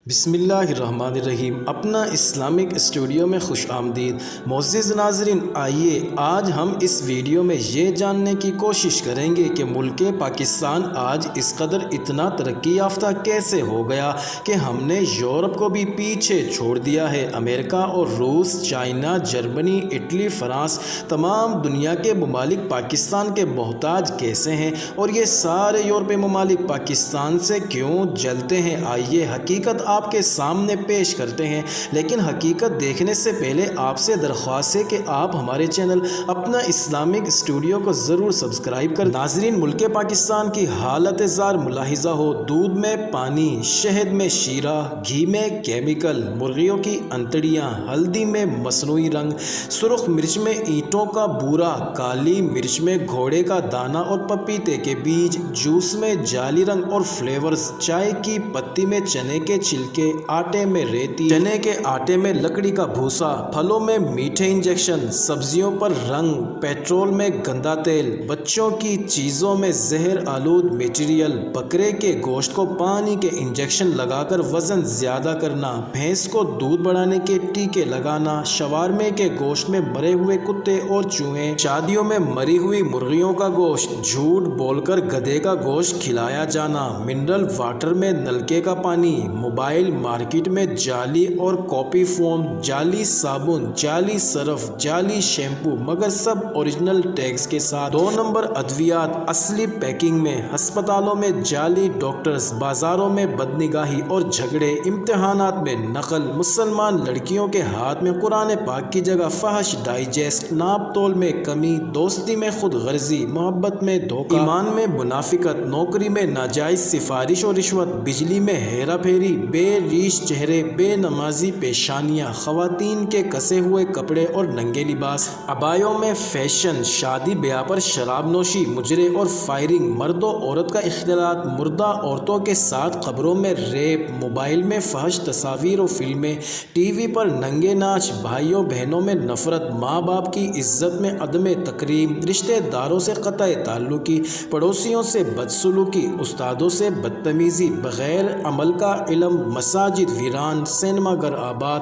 بسم اللہ الرحمن الرحیم۔ اپنا اسلامک اسٹوڈیو میں خوش آمدید۔ معزز ناظرین، آئیے آج ہم اس ویڈیو میں یہ جاننے کی کوشش کریں گے کہ ملک پاکستان آج اس قدر اتنا ترقی یافتہ کیسے ہو گیا کہ ہم نے یورپ کو بھی پیچھے چھوڑ دیا ہے۔ امریکہ اور روس، چائنا، جرمنی، اٹلی، فرانس، تمام دنیا کے ممالک پاکستان کے محتاج کیسے ہیں اور یہ سارے یورپی ممالک پاکستان سے کیوں جلتے ہیں؟ آئیے حقیقت آپ کے سامنے پیش کرتے ہیں، لیکن حقیقت دیکھنے سے پہلے آپ سے درخواست ہے کہ آپ ہمارے چینل اپنا اسلامک اسٹوڈیو کو ضرور سبسکرائب کریں۔ ناظرین، ملک پاکستان کی حالت زار ملاحظہ ہو۔ دودھ میں پانی، شہد میں شیرہ، گھی میں کیمیکل، مرغیوں کی انتڑیاں، ہلدی میں مصنوعی رنگ، سرخ مرچ میں اینٹوں کا بورا، کالی مرچ میں گھوڑے کا دانہ اور پپیتے کے بیج، جوس میں جعلی رنگ اور فلیورز، چائے کی پتی میں چنے کے چھلکے، آٹے میں ریتی، چنے کے آٹے میں لکڑی کا بھوسا، پھلوں میں میٹھے انجیکشن، سبزیوں پر رنگ، پیٹرول میں گندا تیل، بچوں کی چیزوں میں زہر آلود میٹیریل، بکرے کے گوشت کو پانی کے انجیکشن لگا کر وزن زیادہ کرنا، بھینس کو دودھ بڑھانے کے ٹیکے لگانا، شوارمے کے گوشت میں مرے ہوئے کتے اور چوہے، شادیوں میں مری ہوئی مرغیوں کا گوشت، جھوٹ بول کر گدھے کا گوشت کھلایا جانا، منرل واٹر میں نلکے کا پانی، موبائل مارکیٹ میں جعلی اور کاپی فوم، جعلی صابن، جعلی صرف، جعلی شیمپو، مگر سب اوریجنل ٹیگز کے ساتھ، 2 نمبر ادویات اصلی پیکنگ میں، ہسپتالوں میں جعلی ڈاکٹرز، بازاروں میں بدنگاہی اور جھگڑے، امتحانات میں نقل، مسلمان لڑکیوں کے ہاتھ میں قرآن پاک کی جگہ فحش ڈائجسٹ، ناپ تول میں کمی، دوستی میں خود غرضی، محبت میں دھوکہ، ایمان میں منافقت، نوکری میں ناجائز سفارش اور رشوت، بجلی میں ہیرا پھیری، بے ریش چہرے، بے نمازی پیشانیاں، خواتین کے کسے ہوئے کپڑے اور ننگے لباس، عبایوں میں فیشن، شادی بیاہ پر شراب نوشی، مجرے اور فائرنگ، مرد و عورت کا اختلاط، مردہ عورتوں کے ساتھ قبروں میں ریپ، موبائل میں فحش تصاویر و فلمیں، ٹی وی پر ننگے ناچ، بھائیوں بہنوں میں نفرت، ماں باپ کی عزت میں عدم تکریم، رشتہ داروں سے قطع تعلقی، پڑوسیوں سے بدسلوکی، استادوں سے بدتمیزی، بغیر عمل کا علم، مساجد ویران، سینما گھر آباد،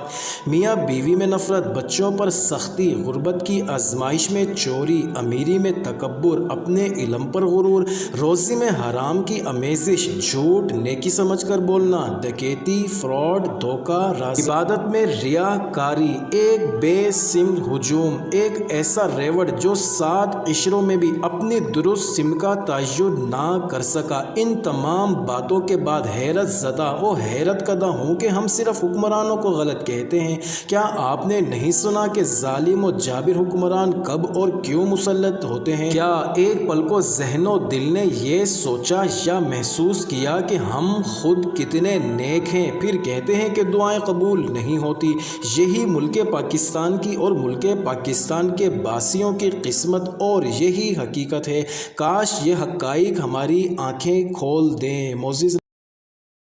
میاں بیوی میں نفرت، بچوں پر سختی، غربت کی آزمائش میں چوری، امیری میں تکبر، اپنے علم پر غرور، روزی میں حرام کی آمیزش، جھوٹ نیکی سمجھ کر بولنا، ڈکیتی، فراڈ، دھوکہ، عبادت میں ریاکاری، ایک بے سمت ہجوم، ایک ایسا ریوڑ جو 7 عشروں میں بھی اپنی درست سمت کا تعین نہ کر سکا۔ ان تمام باتوں کے بعد حیرت زدہ و حیرت کدہ ہوں کہ ہم صرف حکمرانوں کو غلط کہتے ہیں۔ کیا آپ نے نہیں سنا کہ ظالم و جابر حکمران کب اور کیوں مسلط ہوتے ہیں؟ کیا ایک پل کو ذہن و دل نے یہ سوچا یا محسوس کیا کہ ہم خود کتنے نیک ہیں، پھر کہتے ہیں کہ دعائیں قبول نہیں ہوتی؟ یہی ملک پاکستان کی اور ملک پاکستان کے باسیوں کی قسمت اور یہی حقیقت ہے۔ کاش یہ حقائق ہماری آنکھیں کھول دیں۔ معزز